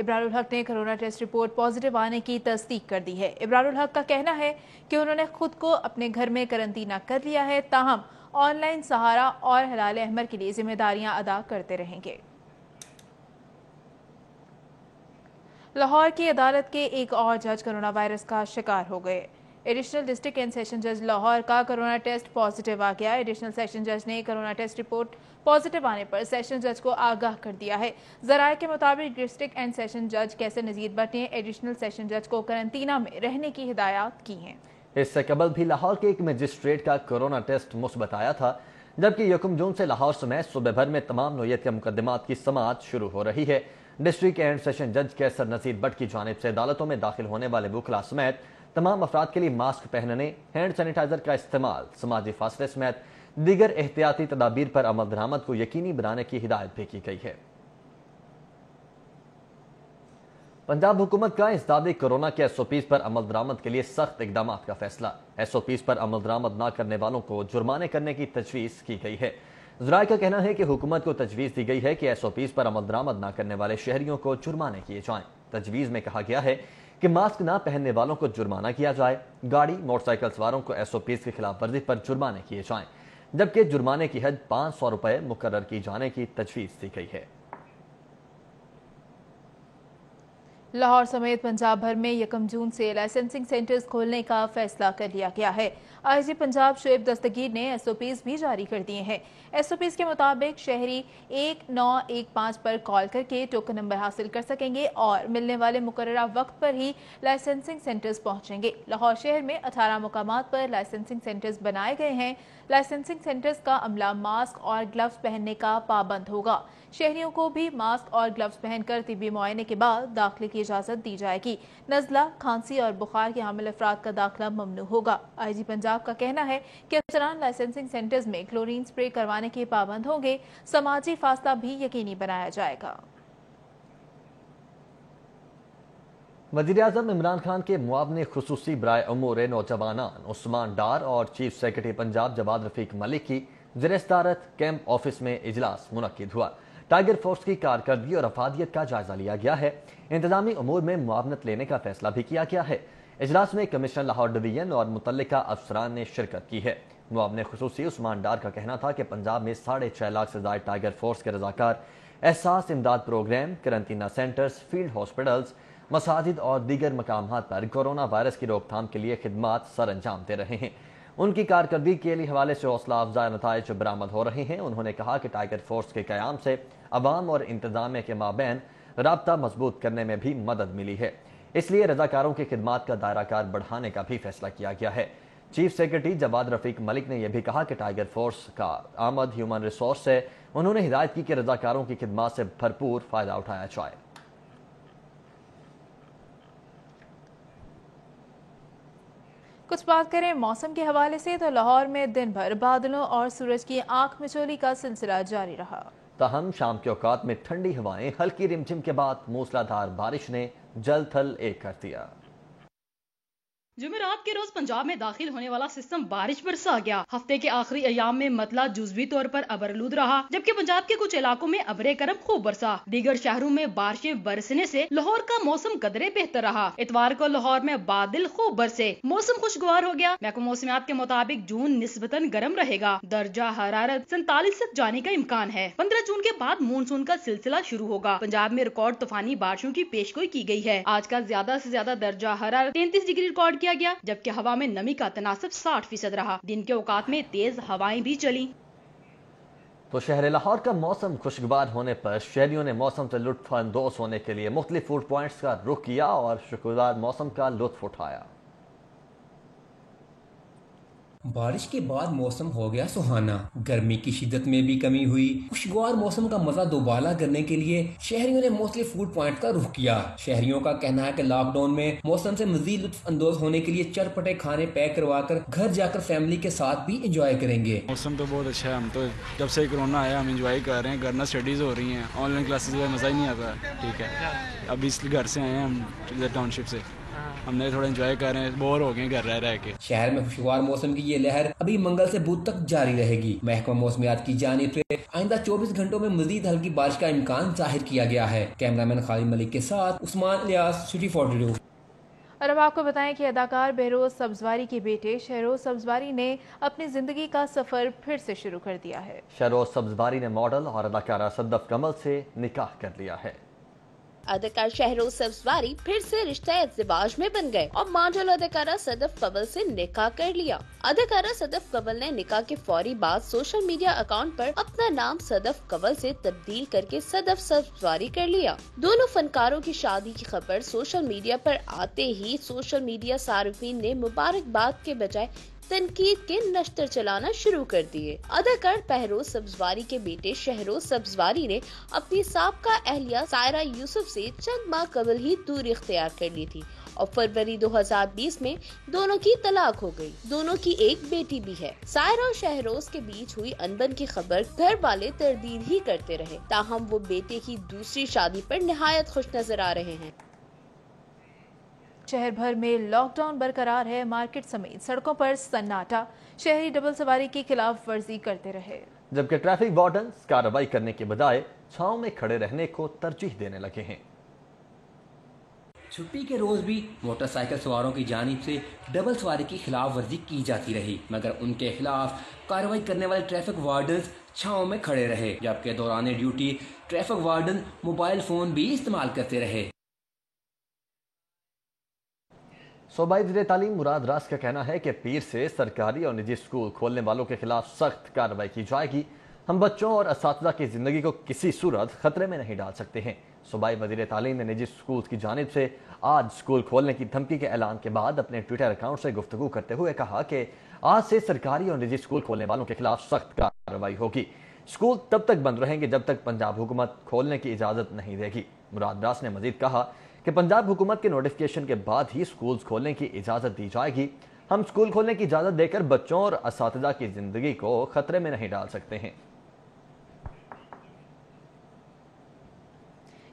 ابرار الحق نے corona test report positive آنے کی تصدیق کر دی ہے۔ ابرار الحق کا کہنا ہے کہ انہوں نے خود کو اپنے گھر میں قرنطینہ کر لیا ہے، تاہم آن لائن سہارا اور ہلال احمر کے لیے ذمہ داریاں ادا کرتے رہیں گے۔ لاہور کی عدالت کے ایک اور جج کرونا وائرس کا شکار ہو گئے۔ ایڈیشنل ڈسٹرکٹ اینڈ سیشن جج لاہور کا کرونا ٹیسٹ پازیٹیو آ گیا۔ ایڈیشنل سیشن جج نے کرونا ٹیسٹ رپورٹ پازیٹیو آنے پر سیشن جج کو آگاہ کر دیا ہے۔ ذرائع کے مطابق ڈسٹرکٹ اینڈ سیشن جج کیسر نذیر بٹ نے ایڈیشنل سیشن جج کو قرنطینہ میں رہنے کی ہدایات کی ہیں۔ اس سے قبل بھی لاہور کے ایک مجسٹریٹ کا کورونا ٹیسٹ مثبت آیا تھا، جبکہ 1 جون سے لاہور سمیت صوبے بھر میں تمام نوعیت کے مقدمات کی سماعت شروع ہو رہی ہے۔ ڈسٹرکٹ اینڈ سیشن جج کیسر نذیر بٹ کی جانب سے عدالتوں میں داخل ہونے والے وکلاء سمیت تمام افراد کے لیے ماسک پہننے، ہینڈ سینیٹائزر کا استعمال، سماجی فاصلے سمیت دیگر احتیاطی تدابیر پر عمل درآمد کو یقینی بنانے کی ہدایت بھی کی گئی ہے۔ پنجاب حکومت کا ازدادی کورونا کے SOPs پر عمل درآمد کے لیے سخت اقدامات کا فیصلہ۔ SOPs پر عمل درآمد نہ کرنے والوں کو جرمانے کرنے کی تجویز کی گئی ہے۔ ذرائع کا کہنا ہے کہ حکومت کو تجویز دی گئی ہے کہ SOPs پر عمل درآمد نہ کرنے والے شہریوں کو جرمانے کیے جائیں۔ تجویز میں کہا گیا ہے کہ ماسک نہ پہننے والوں کو جرمانہ کیا جائے، گاڑی موٹر سائیکل سواروں کو SOPs کی خلاف ورزی پر جرمانے کیے جائیں، جبکہ جرمانے کی حد 500 روپے مقرر کی جانے کی تجویز دی گئی ہے۔ لاہور سمیت پنجاب بھر میں 1 جون سے لائسنسنگ سینٹرز کھولنے کا فیصلہ کر لیا گیا ہے۔ IG پنجاب شعیب دستگیر نے SOPs بھی جاری کر دیے ہیں۔ SOPs کے مطابق شہری 1915 پر کال کر کے ٹوکن نمبر حاصل کر سکیں گے اور ملنے والے مقررہ وقت پر ہی لائسنسنگ سینٹرز پہنچیں گے۔ لاہور شہر میں 18 مقامات پر لائسنسنگ سینٹرز بنائے گئے ہیں۔ لائسنسنگ سینٹرز کا عملہ ماسک اور گلوز پہننے کا پابند ہوگا۔ شہریوں کو بھی ماسک اور گلوز پہن کر طبی معائنے کے بعد داخلے کی اجازت دی جائے گی۔ نزلہ، کھانسی اور بخار کے حامل افراد کا داخلہ ممنوع ہوگا۔ IG پنجاب کا کہنا ہے کہ افسران لائسنسنگ سینٹرز میں کلورین سپرے کروانے کے پابند ہوں گے۔ سماجی فاصلہ بھی یقینی بنایا جائے گا۔ وزیراعظم عمران خان کے معاون خصوصی برائے امور نوجوانان عثمان ڈار اور چیف سیکرٹری پنجاب جواد رفیق ملک کی زیر صدارت کیمپ آفس میں اجلاس منعقد ہوا۔ ٹائیگر فورس کی کارکردگی اور افادیت کا جائزہ لیا گیا ہے۔ انتظامی امور میں معاونت لینے کا فیصلہ بھی کیا گیا ہے۔ اجلاس میں کمشنر لاہور ڈویژن اور متعلقہ افسران نے شرکت کی ہے۔ معاون خصوصی عثمان ڈار کا کہنا تھا کہ پنجاب میں 6.5 لاکھ سے زائد ٹائیگر فورس کے رضاکار احساس امداد پروگرام، قرنطینہ سینٹرز، فیلڈ ہاسپٹلز، مساجد اور دیگر مقامات پر کورونا وائرس کی روک تھام کے لیے خدمات سر انجام دے رہے ہیں۔ ان کی کارکردگی کے لیے حوالے سے حوصلہ افزا نتائج برآمد ہو رہے ہیں۔ انہوں نے کہا کہ ٹائیگر فورس کے قیام سے عوام اور انتظامیہ کے مابین رابطہ مضبوط کرنے میں بھی مدد ملی ہے، اس لیے رضاکاروں کی خدمات کا دائرہ کار بڑھانے کا بھی فیصلہ کیا گیا ہے۔ چیف سیکرٹری جواد رفیق ملک نے یہ بھی کہا کہ ٹائیگر فورس کا آمد ہیومن ریسورس ہے۔ انہوں نے ہدایت کی کہ رضاکاروں کی خدمات سے بھرپور فائدہ اٹھایا جائے۔ کچھ بات کریں موسم کے حوالے سے تو لاہور میں دن بھر بادلوں اور سورج کی آنکھ مچولی کا سلسلہ جاری رہا۔ تاہم شام کے اوقات میں ٹھنڈی ہوائیں، ہلکی رمجھم کے بعد موسلا دھار بارش نے جل تھل ایک کر دیا۔ جمعرات کے روز پنجاب میں داخل ہونے والا سسٹم بارش برسا گیا۔ ہفتے کے آخری ایام میں مطلع جزوی طور پر ابرآلود رہا، جبکہ پنجاب کے کچھ علاقوں میں ابر کرم خوب برسا۔ دیگر شہروں میں بارشیں برسنے سے لاہور کا موسم قدرے بہتر رہا۔ اتوار کو لاہور میں بادل خوب برسے، موسم خوشگوار ہو گیا۔ محکمہ موسمیات کے مطابق جون نسبتاً گرم رہے گا، درجہ حرارت 47 تک جانے کا امکان ہے۔ 15 جون کے بعد مونسون کا سلسلہ شروع ہوگا۔ پنجاب میں ریکارڈ طوفانی بارشوں کی پیشگوئی کی گئی ہے۔ آج کا زیادہ سے زیادہ درجہ حرارت 33 ڈگری ریکارڈ کیا گیا، جبکہ ہوا میں نمی کا تناسب 60% رہا۔ دن کے اوقات میں تیز ہوائیں بھی چلیں۔ تو شہر لاہور کا موسم خوشگوار ہونے پر شہریوں نے موسم سے لطف اندوز ہونے کے لیے مختلف فوڈ پوائنٹس کا رخ کیا اور شکردار موسم کا لطف اٹھایا۔ بارش کے بعد موسم ہو گیا سہانا، گرمی کی شدت میں بھی کمی ہوئی۔ خوشگوار موسم کا مزہ دوبالا کرنے کے لیے شہریوں نے مختلف فوڈ پوائنٹ کا رخ کیا۔ شہریوں کا کہنا ہے کہ لاک ڈاؤن میں موسم سے مزید لطف اندوز ہونے کے لیے چٹپٹے کھانے پیک کروا کر گھر جا کر فیملی کے ساتھ بھی انجوائے کریں گے۔ موسم تو بہت اچھا ہے، ہم تو جب سے کورونا آیا ہم انجوائے کر رہے ہیں، گھر میں اسٹڈیز ہو رہی ہیں، آن لائن کلاسز میں مزہ ہی نہیں آتا۔ ٹھیک ہے، ابھی اس لیے گھر سے آئے ہیں ہم ٹاؤن شپ سے، ہم نے تھوڑا انجوائے کر رہے ہیں، بور ہو گئے گھر رہ کے۔ شہر میں خوشگوار موسم کی یہ لہر ابھی منگل سے بدھ تک جاری رہے گی۔ محکمہ موسمیات کی جانب سے آئندہ 24 گھنٹوں میں مزید ہلکی بارش کا امکان ظاہر کیا گیا ہے۔ کیمرامین خالد ملک کے ساتھ عثمان الیاس، سٹی 42۔ اور اب آپ کو بتائیں کہ اداکار بہروز سبزواری کے بیٹے شہروز سبزواری نے اپنی زندگی کا سفر پھر سے شروع کر دیا ہے۔ شہروز سبزواری نے ماڈل اور اداکارہ صدف کمل سے نکاح کر لیا ہے۔ اداکار شہروز سبزواری پھر سے رشتہ ازدواج میں بن گئے اور ماڈل اداکارہ صدف کمل سے نکاح کر لیا۔ اداکارہ صدف کمل نے نکاح کے فوری بعد سوشل میڈیا اکاؤنٹ پر اپنا نام صدف کمل سے تبدیل کر کے صدف سبزواری کر لیا۔ دونوں فنکاروں کی شادی کی خبر سوشل میڈیا پر آتے ہی سوشل میڈیا صارفین نے مبارکباد کے بجائے تنقید کے نشتر چلانا شروع کر دیے۔ اداکار بہروز سبزواری کے بیٹے شہروز سبزواری نے اپنی سابقہ اہلیہ سائرہ یوسف سے چند ماہ قبل ہی دوری اختیار کر لی تھی اور فروری 2020 میں دونوں کی طلاق ہو گئی۔ دونوں کی ایک بیٹی بھی ہے۔ سائرہ اور شہروز کے بیچ ہوئی انبن کی خبر گھر والے تردید ہی کرتے رہے، تاہم وہ بیٹے کی دوسری شادی پر نہایت خوش نظر آ رہے ہیں۔ شہر بھر میں لاک ڈاؤن برقرار ہے، مارکیٹ سمیت سڑکوں پر سناٹا، شہری ڈبل سواری کی خلاف ورزی کرتے رہے، جبکہ ٹریفک وارڈنز کارروائی کرنے کے بجائے چھاؤں میں کھڑے رہنے کو ترجیح دینے لگے ہیں۔ چھٹی کے روز بھی موٹر سائیکل سواروں کی جانب سے ڈبل سواری کی خلاف ورزی کی جاتی رہی، مگر ان کے خلاف کارروائی کرنے والے ٹریفک وارڈنز چھاؤں میں کھڑے رہے، جبکہ دوران duty traffic warden mobile phone بھی استعمال کرتے رہے۔ صوبائی وزیر تعلیم مراد راس کا کہنا ہے کہ پیر سے سرکاری اور نجی اسکول کھولنے والوں کے خلاف سخت کارروائی کی جائے گی۔ ہم بچوں اور اساتذہ کی زندگی کو کسی صورت خطرے میں نہیں ڈال سکتے ہیں۔ صوبائی وزیر تعلیم نے نجی اسکول کی جانب سے آج اسکول کھولنے کی دھمکی کے اعلان کے بعد اپنے ٹویٹر اکاؤنٹ سے گفتگو کرتے ہوئے کہا کہ آج سے سرکاری اور نجی اسکول کھولنے والوں کے خلاف سخت کارروائی ہوگی۔ اسکول تب تک بند رہیں گے جب تک پنجاب حکومت کھولنے کی اجازت نہیں دے گی۔ مراد راس نے مزید کہا کہ پنجاب حکومت کے نوٹیفکیشن کے بعد ہی اسکولز کھولنے کی اجازت دی جائے گی۔ ہم اسکول کھولنے کی اجازت دے کر بچوں اور اساتذہ کی زندگی کو خطرے میں نہیں ڈال سکتے ہیں۔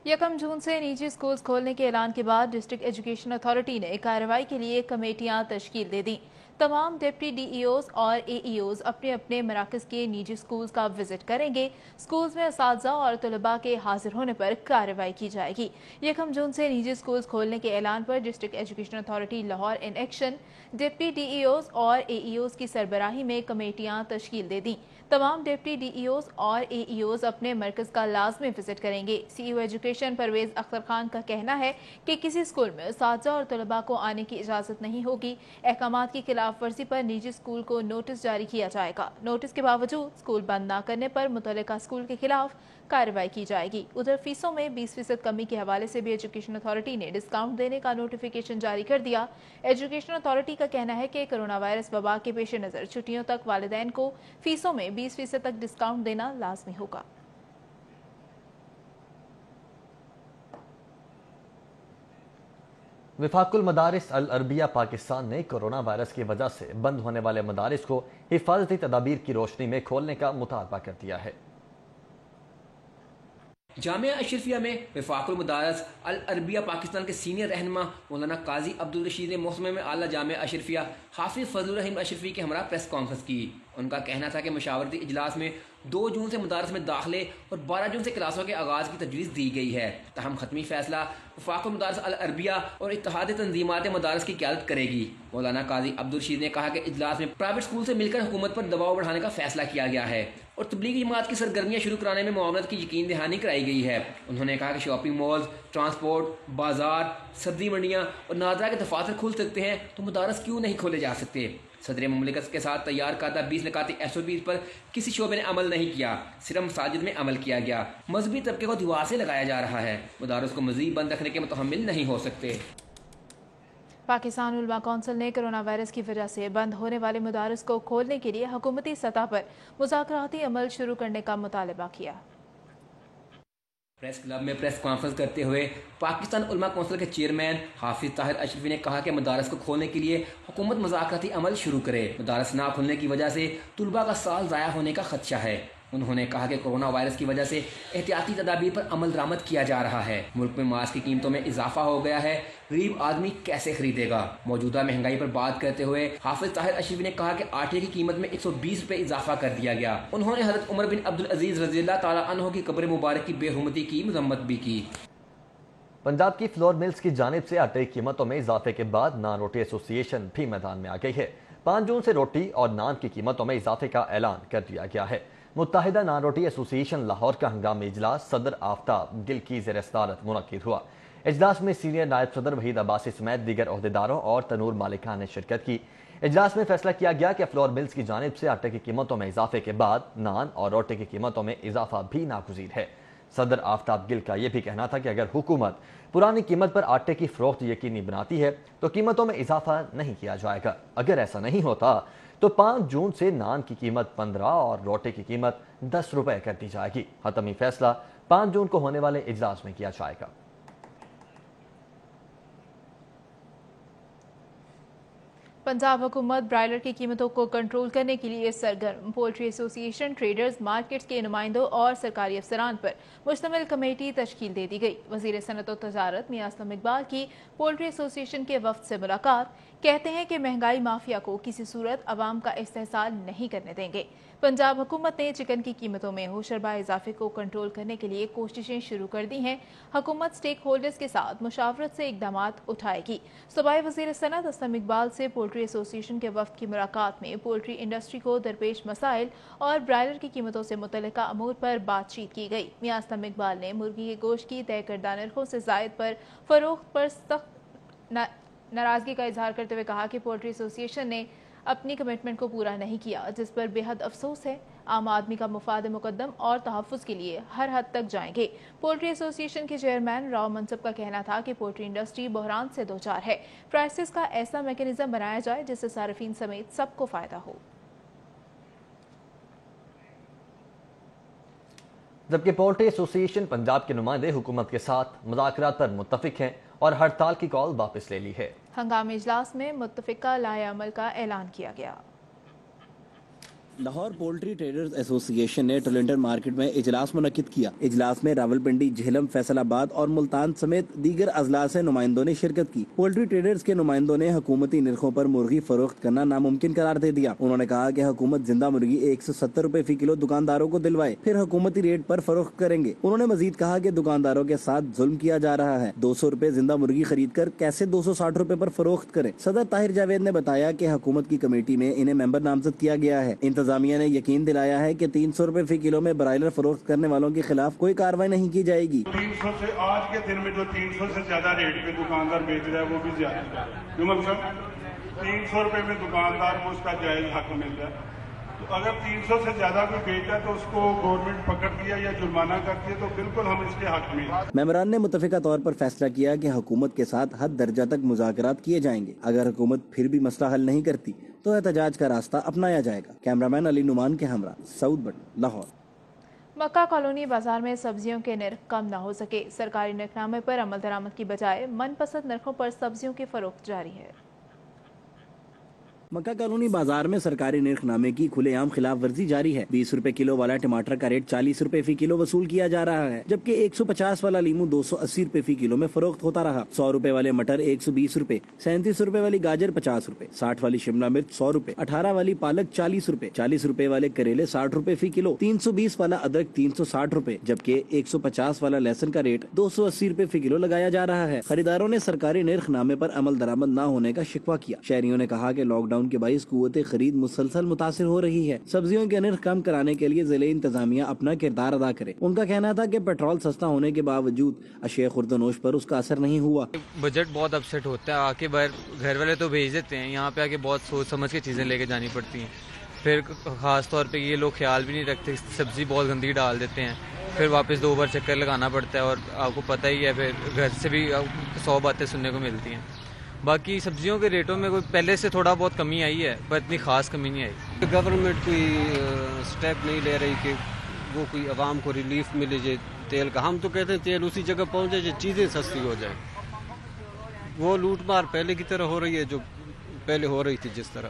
1 جون سے نجی اسکولز کھولنے کے اعلان کے بعد ڈسٹرکٹ ایجوکیشن اتھارٹی نے کارروائی کے لیے کمیٹیاں تشکیل دے دیں۔ تمام ڈپٹی ڈی ای اوز اور اے ای اوز اپنے اپنے مراکز کے نجی اسکولز کا وزٹ کریں گے۔ اسکولز میں اساتذہ اور طلباء کے حاضر ہونے پر کارروائی کی جائے گی۔ 1 جون سے نجی اسکولز کھولنے کے اعلان پر district education authority Lahore in action deputy D E Os اور اے ای اوز کی سربراہی میں کمیٹیاں تشکیل دے دیں۔ تمام ڈپٹی ڈی ای اوز اور اے ای اوز اپنے مرکز کا لازمی وزٹ کریں گے۔ سی ای او ایجوکیشن پرویز اختر خان کا کہنا ہے کہ کسی اسکول میں اساتذہ اور طلباء کو آنے کی اجازت نہیں ہوگی۔ احکامات کی خلاف ورزی پر نجی اسکول کو نوٹس جاری کیا جائے گا۔ نوٹس کے باوجود اسکول بند نہ کرنے پر متعلقہ اسکول کے خلاف کارروائی کی جائے گی۔ ادھر فیسوں میں 20% کمی کے حوالے سے بھی ایجوکیشن اتھارٹی نے ڈسکاؤنٹ دینے کا نوٹیفیکیشن جاری کر دیا۔ ایجوکیشن اتھارٹی کا کہنا ہے کہ کرونا وائرس وبا کے پیش نظر چھٹیوں تک والدین کو فیسوں میں 20% تک ڈسکاؤنٹ دینا لازمی ہوگا۔ وفاق المدارس العربیہ پاکستان نے کرونا وائرس کی وجہ سے بند ہونے والے مدارس کو حفاظتی تدابیر کی روشنی میں کھولنے کا مطالبہ کر دیا ہے۔ جامعہ اشرفیہ میں وفاق المدارس العربیہ پاکستان کے سینئر رہنما مولانا قاضی عبدالرشید نے محکمہ میں اعلیٰ جامعہ اشرفیہ حافظ فضل الرحیم اشرفی کے ہمراہ پریس کانفرنس کی۔ ان کا کہنا تھا کہ مشاورتی اجلاس میں 2 جون سے مدارس میں داخلے اور 12 جون سے کلاسوں کے آغاز کی تجویز دی گئی ہے، تاہم ختمی فیصلہ وفاق المدارس العربیہ اور اتحاد تنظیمات مدارس کی قیادت کرے گی۔ مولانا قاضی عبدالرشید نے کہا کہ اجلاس میں پرائیویٹ اسکول سے مل کر حکومت پر دباؤ بڑھانے کا فیصلہ کیا گیا ہے اور تبلیغی جماعت کی سرگرمیاں شروع کرانے میں معاونت کی یقین دہانی کرائی گئی ہے۔ انہوں نے کہا کہ شاپنگ مالز، ٹرانسپورٹ، بازار، سبزی منڈیاں اور نادرا کے دفاتر کھل سکتے ہیں تو مدارس کیوں نہیں کھولے جا سکتے؟ صدر مملکت کے ساتھ تیار کردہ 20 نکاتی SOPs پر کسی شعبے نے عمل نہیں کیا، صرف مساجد میں عمل کیا گیا۔ مذہبی طبقے کو دیوار سے لگایا جا رہا ہے، مدارس کو مزید بند رکھنے کے متحمل نہیں ہو سکتے۔ پاکستان علماء کونسل نے کرونا وائرس کی وجہ سے بند ہونے والے مدارس کو کھولنے کے لیے حکومتی سطح پر مذاکراتی عمل شروع کرنے کا مطالبہ کیا۔ پریس کلب میں پریس کانفرنس کرتے ہوئے پاکستان علماء کونسل کے چیئرمین حافظ طاہر اشرفی نے کہا کہ مدارس کو کھولنے کے لیے حکومت مذاکراتی عمل شروع کرے۔ مدارس نہ کھلنے کی وجہ سے طلباء کا سال ضائع ہونے کا خدشہ ہے۔ انہوں نے کہا کہ کورونا وائرس کی وجہ سے احتیاطی تدابیر پر عمل درآمد کیا جا رہا ہے. ملک میں ماسک کی قیمتوں میں اضافہ ہو گیا ہے, غریب آدمی کیسے خریدے گا؟ موجودہ مہنگائی پر بات کرتے ہوئے حافظ طاہر اشرفی نے کہا کہ آٹے کی قیمت میں 120 روپے اضافہ کر دیا گیا. انہوں نے حضرت عمر بن عبدالعزیز رضی اللہ تعالیٰ عنہ کی قبر مبارک کی بے حرمتی کی مذمت بھی کی. پنجاب کی فلور ملز کی جانب سے آٹے کی قیمتوں میں اضافے کے بعد نان روٹی ایسوسی ایشن بھی میدان میں آ گئی ہے. 5 جون سے روٹی اور نان کی قیمتوں میں اضافے کا اعلان کر دیا گیا ہے. متحدہ نان روٹی ایسوسی ایشن لاہور کا ہنگامی اجلاس صدر آفتاب گل کی زیر صدارت منعقد ہوا. اجلاس میں سینئر نائب صدر وحید عباسی سمیت دیگر عہدیداروں اور تنور مالکان نے شرکت کی. اجلاس میں فیصلہ کیا گیا کہ فلور ملز کی جانب سے آٹے کی قیمتوں میں اضافے کے بعد نان اور روٹی کی قیمتوں میں اضافہ بھی ناگزیر ہے. صدر آفتاب گل کا یہ بھی کہنا تھا کہ اگر حکومت پرانی قیمت پر آٹے کی فروخت یقینی بناتی ہے تو قیمتوں میں اضافہ نہیں کیا جائے گا. اگر ایسا نہیں ہوتا تو 5 جون سے نان کی قیمت 15 اور روٹی کی قیمت 10 روپے کر دی جائے گی. حتمی فیصلہ 5 جون کو ہونے والے اجلاس میں کیا جائے گا. پنجاب حکومت برائلر کی قیمتوں کو کنٹرول کرنے کے لیے سرگرم. پولٹری ایسوسی ایشن ٹریڈرز مارکیٹس کے نمائندوں اور سرکاری افسران پر مشتمل کمیٹی تشکیل دے دی گئی. وزیر صنعت و تجارت میاں اسلم اقبال کی پولٹری ایسوسی ایشن کے وفد سے ملاقات. کہتے ہیں کہ مہنگائی مافیا کو کسی صورت عوام کا استحصال نہیں کرنے دیں گے. پنجاب حکومت نے چکن کی قیمتوں میں ہوشربا اضافے کو کنٹرول کرنے کے لیے کوششیں شروع کر دی ہیں. حکومت سٹیک ہولڈرز کے ساتھ مشاورت سے اقدامات اٹھائے گی. صوبائی وزیر صنعت اسلم اقبال سے پولٹری ایسوسی ایشن کے وفد کی ملاقات میں پولٹری انڈسٹری کو درپیش مسائل اور برائلر کی قیمتوں سے متعلقہ امور پر بات چیت کی گئی. میاں اسلم اقبال نے مرغی کے گوشت کی طے کردہ نرخوں سے زائد پر فروخت پر سخت ناراضگی کا اظہار کرتے ہوئے کہا کہ پولٹری ایسوسی ایشن نے اپنی کمٹمنٹ کو پورا نہیں کیا, جس پر بے حد افسوس ہے. عام آدمی کا مفاد مقدم اور تحفظ کے لیے ہر حد تک جائیں گے. پولٹری ایسوسی ایشن کے چیئرمین راؤ منصب کا کہنا تھا کہ پولٹری انڈسٹری بحران سے دوچار ہے. پرائسز کا ایسا میکینزم بنایا جائے جس سے صارفین سمیت سب کو فائدہ ہو. جبکہ پولٹری ایسوسی ایشن پنجاب کے نمائندے حکومت کے ساتھ مذاکرات پر متفق ہیں اور ہڑتال کی کال واپس لے لی ہے. ہنگامی اجلاس میں متفقہ لائحہ عمل کا اعلان کیا گیا. لاہور پولٹری ٹریڈرز ایسوسی ایشن نے ٹولنٹر مارکیٹ میں اجلاس منعقد کیا. اجلاس میں راولپنڈی, جہلم, فیصل آباد اور ملتان سمیت دیگر اضلاع سے نمائندوں نے شرکت کی. پولٹری ٹریڈرز کے نمائندوں نے حکومتی نرخوں پر مرغی فروخت کرنا ناممکن قرار دے دیا. انہوں نے کہا کہ حکومت زندہ مرغی 170 روپے فی کلو دکانداروں کو دلوائے, پھر حکومتی ریٹ پر فروخت کریں گے. انہوں نے مزید کہا کہ دکانداروں کے ساتھ ظلم کیا جا رہا ہے. 200 روپے زندہ مرغی خرید کر کیسے 260 روپے پر فروخت کریں. صدر طاہر جاوید نے بتایا کہ حکومت کی کمیٹی میں انہیں ممبر نامزد کیا گیا ہے. انتظامیہ نے یقین دلایا ہے کہ 300 روپے فی کلو میں برائلر فروخت کرنے والوں کے خلاف کوئی کارروائی نہیں کی جائے گی. 300 سے آج کے دن میں جو 300 سے زیادہ ریٹ پہ دکاندار بیچ رہا ہے وہ بھی زیادہ ہے. 300 روپے میں دکاندار کو اس کا جائز حق مل رہا ہے. تو اگر 300 سے زیادہ کوئی بیچتا ہے تو اس کو گورنمنٹ پکڑ دیا یا جرمانہ کرتی ہے تو بالکل ہم اس کے حق میں. ممبران نے متفقہ طور پر فیصلہ کیا کہ حکومت کے ساتھ حد درجہ تک مذاکرات کیے جائیں گے. اگر حکومت پھر بھی مسئلہ حل نہیں کرتی تو احتجاج کا راستہ اپنایا جائے گا. کیمرامین علی نعمان کے ہمراہ سعود بٹ, لاہور. مکہ کالونی بازار میں سبزیوں کے نرخ کم نہ ہو سکے. سرکاری نرخنامے پر عمل درآمد کی بجائے من پسند نرخوں پر سبزیوں کی فروخت جاری ہے. مکہ کالونی بازار میں سرکاری نرخ نامے کی کھلے عام خلاف ورزی جاری ہے. 20 روپے کلو والا ٹماٹر کا ریٹ 40 روپے فی کلو وصول کیا جا رہا ہے, جبکہ 150 والا لیمو 280 روپے فی کلو میں فروخت ہوتا رہا. 100 روپے والے مٹر 120 روپے, 37 روپے والی گاجر 50 روپے, 60 والی شملہ مرچ 100 روپے, 18 والی پالک 40 روپے, 40 روپے والے کریلے 60 روپے فی کلو, 320 والا ادرک 360 روپے, جبکہ 150 والا لہسن کا ریٹ 280 روپے فی کلو لگایا جا رہا ہے. خریداروں نے سرکاری نرخ نامے پر عمل درآمد نہ ہونے کا شکوہ کیا. شہریوں نے کہا کہ لاک ڈاؤن کے باعث قوت خرید مسلسل متاثر ہو رہی ہے. سبزیوں کے نرخ کم کرانے کے لیے ضلع انتظامیہ اپنا کردار ادا کرے. ان کا کہنا تھا کہ پیٹرول سستا ہونے کے باوجود اشیاء خوردنوش پر اس کا اثر نہیں ہوا. بجٹ بہت اپسیٹ ہوتا ہے, آ کے باہر گھر والے تو بھیج دیتے ہیں, یہاں پہ آ کے بہت سوچ سمجھ کے چیزیں لے کے جانی پڑتی ہیں. پھر خاص طور پہ یہ لوگ خیال بھی نہیں رکھتے, سبزی بہت گندی ڈال دیتے ہیں, پھر واپس 2 بار چکر لگانا پڑتا ہے. اور آپ کو پتہ ہی ہے پھر گھر سے بھی 100 باتیں سننے کو ملتی ہیں. باقی سبزیوں کے ریٹوں میں کوئی پہلے سے تھوڑا بہت کمی آئی ہے, پر اتنی خاص کمی نہیں آئی. گورنمنٹ کوئی سٹیپ نہیں لے رہی کہ وہ کوئی عوام کو ریلیف ملے جائے تیل کا. ہم تو کہتے ہیں تیل اسی جگہ پہنچ جائے چیزیں سستی ہو جائیں. وہ لوٹ مار پہلے کی طرح ہو رہی ہے جو پہلے ہو رہی تھی جس طرح,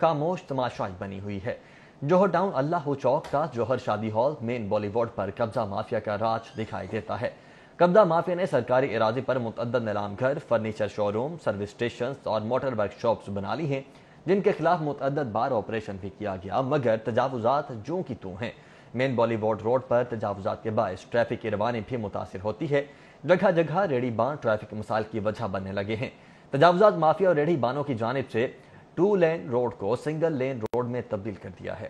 خاموش تماشائی بنی ہوئی ہے۔ جوہر ٹاؤن اللہ چوک کا جوہر شادی ہال مین بالی ووڈ پر قبضہ مافیا کا راج دکھائی دیتا ہے۔ قبضہ مافیا نے سرکاری اراضی پر متعدد نیلام گھر، فرنیچر شو روم، سروس اسٹیشنز اور موٹر ورک شاپس بنا لی ہیں، جن کے خلاف متعدد بار آپریشن بھی کیا گیا، مگر تجاوزات جوں کی توں ہیں۔ مین بالی ووڈ روڈ پر تجاوزات کے باعث ٹریفک کی روانی بھی متاثر ہوتی ہے۔ جگہ جگہ ریڑھی بان ٹریفک مسائل کی وجہ بننے لگے ہیں۔ تجاوزات مافیا اور ریڑھی بانوں کی جانب سے 2 لین روڈ کو سنگل لین روڈ میں تبدیل کر دیا ہے۔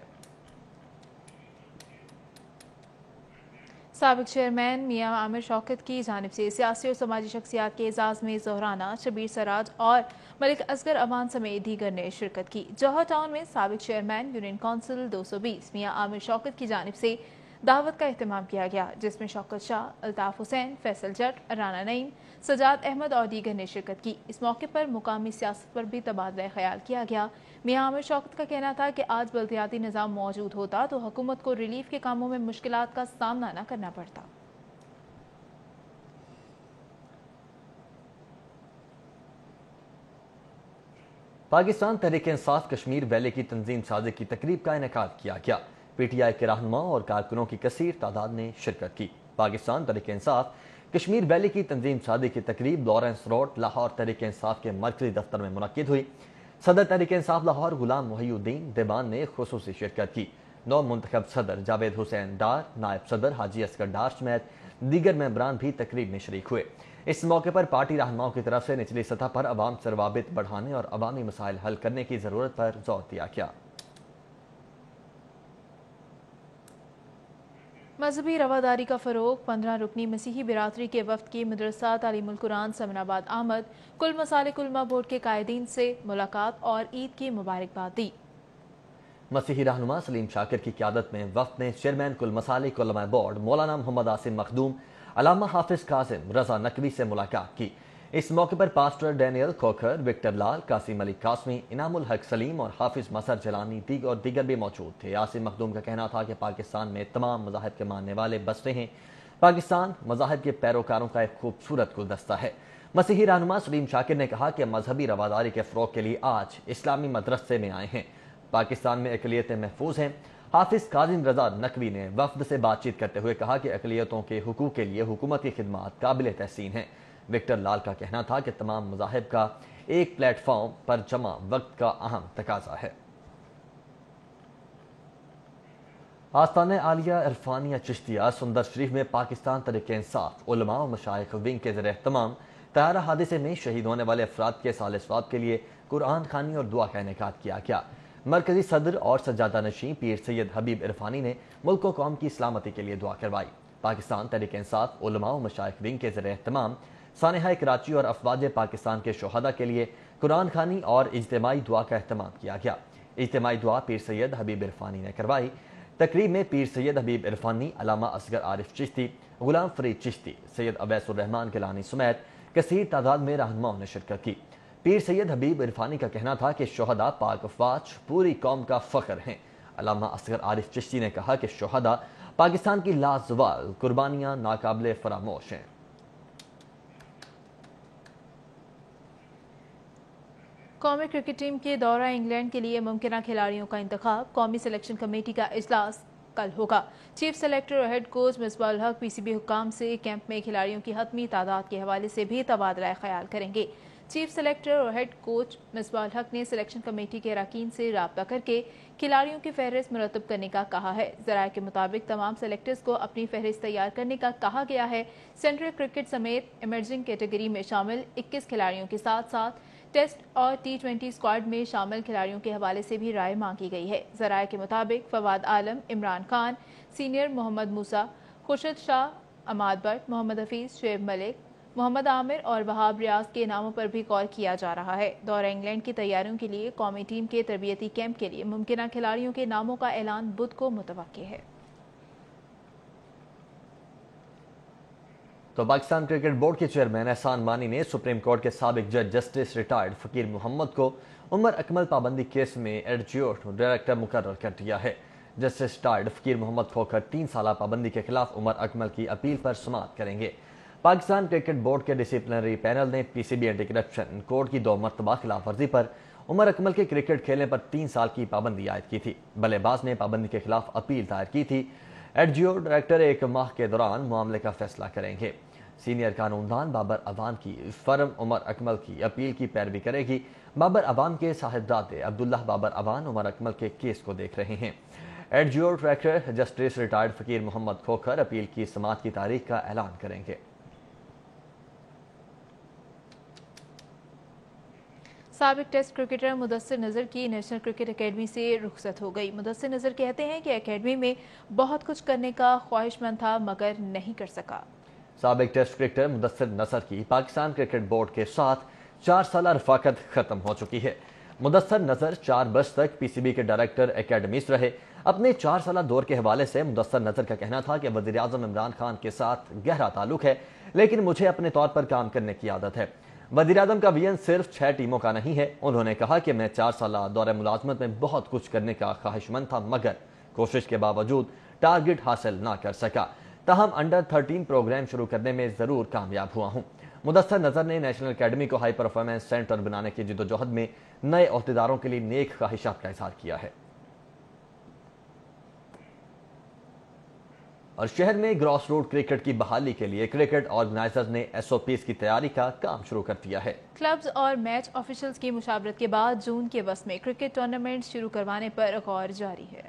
سابق چیئرمین میاں عامر شوکت کی جانب سے سیاسی اور سماجی شخصیات کے اعزاز میں زہرانہ، شبیر سراج اور ملک اصغر امان سمیت دیگر نے شرکت کی۔ جوہر ٹاؤن میں سابق چیئرمین یونین کونسل 220 میاں عامر شوکت کی جانب سے دعوت کا اہتمام کیا گیا، جس میں شوکت شاہ، الطاف حسین، فیصل جٹ، رانا نعیم، سجاد احمد اور دیگر نے شرکت کی۔ اس موقع پر مقامی سیاست پر بھی تبادلہ خیال کیا گیا۔ میاں عامر شوکت کا کہنا تھا کہ آج بلدیاتی نظام موجود ہوتا تو حکومت کو ریلیف کے کاموں میں مشکلات کا سامنا نہ کرنا پڑتا۔ پاکستان تحریک انصاف کشمیر ویلی کی تنظیم سازی کی تقریب کا انعقاد کیا گیا۔ پی ٹی آئی کے رہنماؤں اور کارکنوں کی کثیر تعداد نے شرکت کی۔ پاکستان تحریک انصاف کشمیر ویلی کی تنظیم سازی کی تقریب لارنس روڈ، لاہور تحریک انصاف کے مرکزی دفتر میں منعقد ہوئی۔ صدر تحریک انصاف لاہور غلام محی الدین دیبان نے خصوصی شرکت کی۔ نو منتخب صدر جاوید حسین ڈار، نائب صدر حاجی اصغر ڈار سمیت دیگر ممبران بھی تقریب میں شریک ہوئے۔ اس موقع پر پارٹی رہنماؤں کی طرف سے نچلی سطح پر عوام سے روابط بڑھانے اور عوامی مسائل حل کرنے کی ضرورت پر زور دیا گیا۔ مذہبی رواداری کا فروغ، 15 رکنی مسیحی برادری کے وفد کی مدرسہ تعلیم القرآن سمن آباد آمد، کل مسالک علماء بورڈ کے قائدین سے ملاقات اور عید کی مبارکباد دی۔ مسیحی رہنما سلیم شاکر کی قیادت میں وفد نے چیئرمین کل مسالک علماء بورڈ مولانا محمد عاصم مخدوم، علامہ حافظ قاسم رضا نقوی سے ملاقات کی۔ اس موقع پر پاسٹر ڈینیل کھوکھر، وکٹر لال، قاسم علی قاسمی، انعام الحق سلیم اور حافظ مسر جلانی اور دیگر بھی موجود تھے۔ عاصم مخدوم کا کہنا تھا کہ پاکستان میں تمام مذاہب کے ماننے والے بستے ہیں۔ پاکستان مذاہب کے پیروکاروں کا ایک خوبصورت گلدستہ ہے۔ مسیحی رہنما سلیم شاکر نے کہا کہ مذہبی رواداری کے فروغ کے لیے آج اسلامی مدرسے میں آئے ہیں۔ پاکستان میں اقلیتیں محفوظ ہیں۔ حافظ قاسم رضا نقوی نے وفد سے بات چیت کرتے ہوئے کہا کہ اقلیتوں کے حقوق کے لیے حکومت کی خدمات قابل تحسین ہیں۔ وکٹر لال کا کہنا تھا کہ تمام مذاہب کا ایک پلیٹ فارم پر جمع وقت کا اہم تقاضا ہے۔ آستانہ عالیہ عرفانیہ چشتیہ سندر شریف میں پاکستان تحریک انصاف علماء و مشائخ ونگ کے زیر اہتمام طیارہ حادثے میں شہید ہونے والے افراد کے سال ثواب کے لیے قرآن خوانی اور دعا کا انعقاد کیا گیا۔ مرکزی صدر اور سجادہ نشین پیر سید حبیب عرفانی نے ملک و قوم کی سلامتی کے لیے دعا کروائی۔ پاکستان تحریک انصاف علماء و مشائخ ونگ کے زیر اہتمام سانحہ کراچی اور افواج پاکستان کے شہداء کے لیے قرآن خوانی اور اجتماعی دعا کا اہتمام کیا گیا۔ اجتماعی دعا پیر سید حبیب عرفانی نے کروائی۔ تقریب میں پیر سید حبیب عرفانی، علامہ اصغر عارف چشتی، غلام فرید چشتی، سید اویس الرحمان گیلانی سمیت کثیر تعداد میں رہنماؤں نے شرکت کی۔ پیر سید حبیب عرفانی کا کہنا تھا کہ شہداء پاک افواج پوری قوم کا فخر ہیں۔ علامہ اصغر عارف چشتی نے کہا کہ شہداء پاکستان کی لازوال قربانیاں ناقابل فراموش ہیں۔ قومی کرکٹ ٹیم کے دورہ انگلینڈ کے لیے ممکنہ کھلاڑیوں کا انتخاب، قومی سلیکشن کمیٹی کا اجلاس کل ہوگا۔ چیف سلیکٹر اور head coach Misbah ul Haq P C be حکام سے کیمپ میں کھلاڑیوں کی حتمی تعداد کے حوالے سے بھی تبادلہ خیال کریں گے۔ چیف سلیکٹر اور ہیڈ کوچ مصباح الحق نے سلیکشن کمیٹی کے اراکین سے رابطہ کر کے کھلاڑیوں کی فہرست مرتب کرنے کا کہا ہے۔ ذرائع کے مطابق تمام سلیکٹرز کو اپنی فہرست تیار کرنے کا کہا گیا ہے۔ سینٹرل کرکٹ سمیت ایمرجنگ کیٹیگری میں شامل 21 کھلاڑیوں کے ساتھ ساتھ ٹیسٹ اور T20 اسکواڈ میں شامل کھلاڑیوں کے حوالے سے بھی رائے مانگی گئی ہے۔ ذرائع کے مطابق فواد عالم، عمران خان، سینئر محمد موسیٰ، خورشید شاہ، عماد بٹ، محمد حفیظ، شعیب ملک، محمد عامر اور وہاب ریاض کے ناموں پر بھی غور کیا جا رہا ہے۔ دورہ انگلینڈ کی تیاریوں کے لیے قومی ٹیم کے تربیتی کیمپ کے لیے ممکنہ کھلاڑیوں کے ناموں کا اعلان بدھ کو متوقع ہے۔ تو پاکستان کرکٹ بورڈ کے چیئرمین احسان مانی نے سپریم کورٹ کے سابق جج جسٹس ریٹائرڈ فقیر محمد کو عمر اکمل پابندی کیس میں ایڈجوٹ ڈائریکٹر مقرر کر دیا ہے۔ جسٹس ریٹائرڈ فقیر محمد کھوکھر 3 سالہ پابندی کے خلاف عمر اکمل کی اپیل پر سماعت کریں گے۔ پاکستان کرکٹ بورڈ کے ڈسپلنری پینل نے P C B anti corruption code کی 2 مرتبہ خلاف ورزی پر عمر اکمل کے کرکٹ کھیلنے پر 3 سال کی پابندی عائد کی تھی۔ بلے باز نے پابندی کے خلاف اپیل دائر کی تھی۔ ایڈجیو ڈائریکٹر 1 ماہ کے دوران معاملے کا فیصلہ کریں گے۔ سینئر قانون دان بابر عوان کی فرم عمر اکمل کی اپیل کی پیروی کرے گی۔ بابر عوان کے صاحبزادے عبداللہ بابر عوان عمر اکمل کے کیس کو دیکھ رہے ہیں۔ ایڈجیو ڈائریکٹر جسٹس ریٹائرڈ فقیر محمد کھوکھر اپیل کی سماعت کی تاریخ کا اعلان کریں گے۔ سابق ٹیسٹ کرکٹر مدثر نذر کی نیشنل کرکٹ اکیڈمی سے رخصت ہو گئی۔ مدثر نذر کہتے ہیں کہ اکیڈمی میں بہت کچھ کرنے کا خواہش مند تھا مگر نہیں کر سکا۔ سابق ٹیسٹ کرکٹر مدثر نذر کی پاکستان کرکٹ بورڈ کے ساتھ 4 سالہ رفاقت ختم ہو چکی ہے۔ مدثر نذر 4 برس تک پی سی بی کے ڈائریکٹر اکیڈمیز رہے۔ اپنے 4 سالہ دور کے حوالے سے مدثر نذر کا کہنا تھا کہ وزیراعظم عمران خان کے ساتھ گہرا تعلق ہے، لیکن مجھے اپنے طور پر کام کرنے کی عادت ہے۔ وزیراعظم کا ویژن صرف 6 ٹیموں کا نہیں ہے۔ انہوں نے کہا کہ میں 4 سالہ دور ملازمت میں بہت کچھ کرنے کا خواہش مند تھا مگر کوشش کے باوجود ٹارگٹ حاصل نہ کر سکا۔ تاہم انڈر 13 پروگرام شروع کرنے میں ضرور کامیاب ہوا ہوں۔ مدثر نذر نے نیشنل اکیڈمی کو ہائی پرفارمنس سینٹر بنانے کی جدوجہد میں نئے عہدیداروں کے لیے نیک خواہشات کا اظہار کیا ہے۔ اور شہر میں گراس روٹ کرکٹ کی بحالی کے لیے کرکٹ آرگنائزرز نے ایس او پیز کی تیاری کا کام شروع کر دیا ہے۔ کلبز اور میچ آفیشلز کی مشاورت کے بعد جون کے وسط میں کرکٹ ٹورنامنٹ شروع کروانے پر غور جاری ہے۔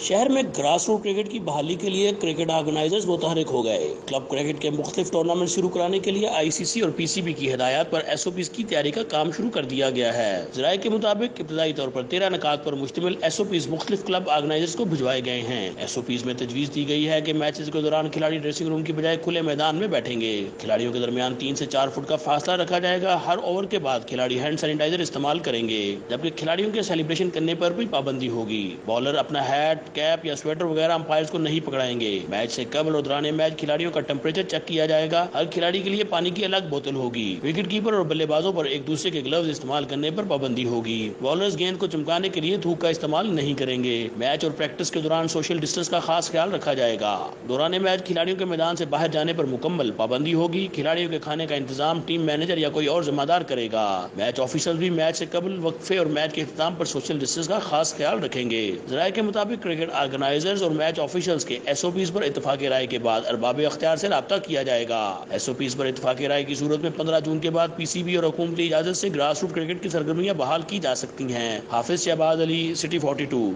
شہر میں گراس روٹ کرکٹ کی بحالی کے لیے کرکٹ آرگنائزرز متحرک ہو گئے۔ کلب کرکٹ کے مختلف ٹورنامنٹ شروع کرانے کے لیے آئی سی سی اور پی سی بی کی ہدایات پر ایس او پیز کی تیاری کا کام شروع کر دیا گیا ہے۔ ذرائع کے مطابق ابتدائی طور پر 13 نکات پر مشتمل ایس او پیز مختلف کلب آرگنائزرز کو بھجوائے گئے ہیں۔ ایس او پیز میں تجویز دی گئی ہے کہ میچز کے دوران کھلاڑی ڈریسنگ روم کی بجائے کھلے میدان میں بیٹھیں گے۔ کھلاڑیوں کے درمیان 3 سے 4 فٹ کا فاصلہ رکھا جائے گا۔ ہر اوور کے بعد کھلاڑی ہینڈ سینیٹائزر استعمال کریں گے، جبکہ کھلاڑیوں کے سیلیبریشن کرنے پر بھی پابندی ہوگی۔ بالر اپنا ہیٹ، کیپ یا سویٹر وغیرہ امپائرز کو نہیں پکڑائیں گے۔ میچ سے قبل اور دوران میچ کھلاڑیوں کا ٹمپریچر چیک کیا جائے گا۔ ہر کھلاڑی کے لیے پانی کی الگ بوتل ہوگی۔ وکٹ کیپر اور بلے بازوں پر ایک دوسرے کے گلوز استعمال کرنے پر پابندی ہوگی۔ بالرز گیند کو چمکانے کے لیے تھوک کا استعمال نہیں کریں گے۔ میچ اور پریکٹس کے دوران سوشل ڈسٹنس کا خاص خیال رکھا جائے گا۔ دوران میچ کھلاڑیوں کے میدان سے باہر جانے پر مکمل پابندی ہوگی۔ کھلاڑیوں کے کھانے کا انتظام ٹیم مینیجر یا کوئی اور ذمہ دار کرے گا۔ میچ آفیسر بھی میچ سے قبل، وقفے اور میچ کے اختتام پر سوشل ڈسٹنس کا خاص خیال رکھیں گے۔ ذرائع کے مطابق کرکٹ آرگنائزرز اور میچ آفیشلز کے ایس او پیز پر اتفاق رائے کے بعد ارباب اختیار سے رابطہ کیا جائے گا۔ ایس او پیز پر اتفاق رائے کی صورت میں 15 جون کے بعد پی سی بی اور حکومتی اجازت سے گراس روٹ کرکٹ کی سرگرمیاں بحال کی جا سکتی ہیں۔ حافظ شہباز علی، سٹی 42۔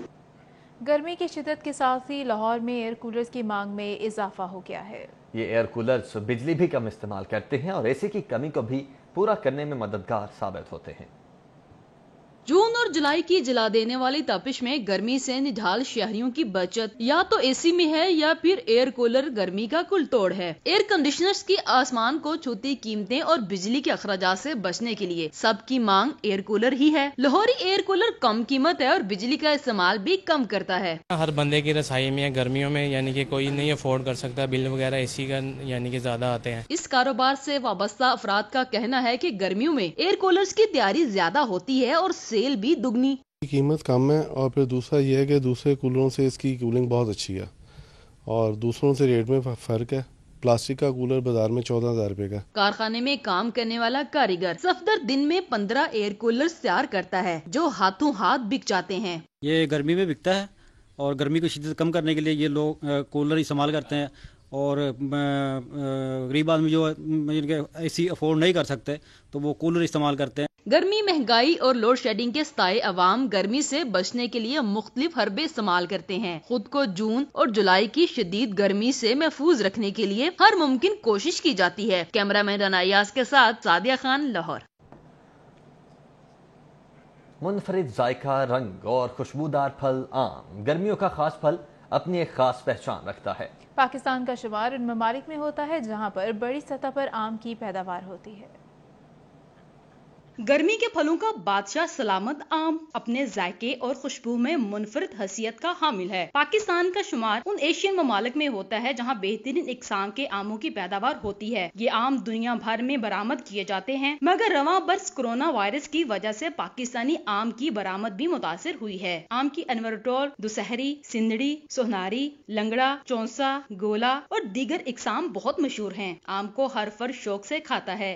گرمی کی شدت کے ساتھ ہی لاہور میں ایئر کولرز کی مانگ میں اضافہ ہو گیا ہے۔ یہ ایئر کولرز بجلی بھی کم استعمال کرتے ہیں اور اے سی کی کمی کو بھی پورا کرنے میں مددگار ثابت ہوتے ہیں۔ جون اور جولائی کی جلا دینے والی تپش میں گرمی سے نڈھال شہریوں کی بچت یا تو اے سی میں ہے یا پھر ایئر کولر گرمی کا کل توڑ ہے۔ ایئر کنڈیشنرز کی آسمان کو چھوتی قیمتیں اور بجلی کے اخراجات سے بچنے کے لیے سب کی مانگ ایئر کولر ہی ہے۔ لاہوری ایئر کولر کم قیمت ہے اور بجلی کا استعمال بھی کم کرتا ہے۔ ہر بندے کی رسائی میں گرمیوں میں یعنی کہ کوئی نہیں افورڈ کر سکتا، بل وغیرہ اے سی کا یعنی کہ زیادہ آتے ہیں۔ اس کاروبار سے وابستہ افراد کا کہنا ہے کہ گرمیوں میں ایئر کولرز کی تیاری زیادہ ہوتی ہے اور سیل بھی دگنی۔ قیمت کم ہے اور پھر دوسرا یہ ہے کہ دوسرے کولروں سے اس کی کولنگ بہت اچھی ہے اور دوسروں سے ریٹ میں فرق ہے۔ پلاسٹک کا کولر بازار میں 14,000 روپے کا۔ کارخانے میں کام کرنے والا کاریگر صفدر دن میں 15 ایئر کولر تیار کرتا ہے جو ہاتھوں ہاتھ بک جاتے ہیں۔ یہ گرمی میں بکتا ہے اور گرمی کی شدت کم کرنے کے لیے یہ لوگ کولر استعمال کرتے ہیں، اور غریب آدمی جو اے سی افورڈ نہیں کر سکتے تو وہ کولر استعمال کرتے ہیں۔ گرمی، مہنگائی اور لوڈ شیڈنگ کے سائے عوام گرمی سے بچنے کے لیے مختلف حربے استعمال کرتے ہیں۔ خود کو جون اور جولائی کی شدید گرمی سے محفوظ رکھنے کے لیے ہر ممکن کوشش کی جاتی ہے۔ کیمرہ مین رانا ایاز کے ساتھ سعدیہ خان، لاہور۔ منفرد ذائقہ، رنگ اور خوشبودار پھل آم گرمیوں کا خاص پھل اپنی ایک خاص پہچان رکھتا ہے۔ پاکستان کا شمار ان ممالک میں ہوتا ہے جہاں پر بڑی سطح پر آم کی پیداوار ہوتی ہے۔ گرمی کے پھلوں کا بادشاہ سلامت آم اپنے ذائقے اور خوشبو میں منفرد حیثیت کا حامل ہے۔ پاکستان کا شمار ان ایشین ممالک میں ہوتا ہے جہاں بہترین اقسام کے آموں کی پیداوار ہوتی ہے۔ یہ آم دنیا بھر میں برآمد کیے جاتے ہیں، مگر رواں برس کورونا وائرس کی وجہ سے پاکستانی آم کی برآمد بھی متاثر ہوئی ہے۔ آم کی انورٹور، دوسہری، سندڑی، سوناری، لنگڑا، چونسا، گولا اور دیگر اقسام بہت مشہور ہیں۔ آم کو ہر فرد شوق سے کھاتا ہے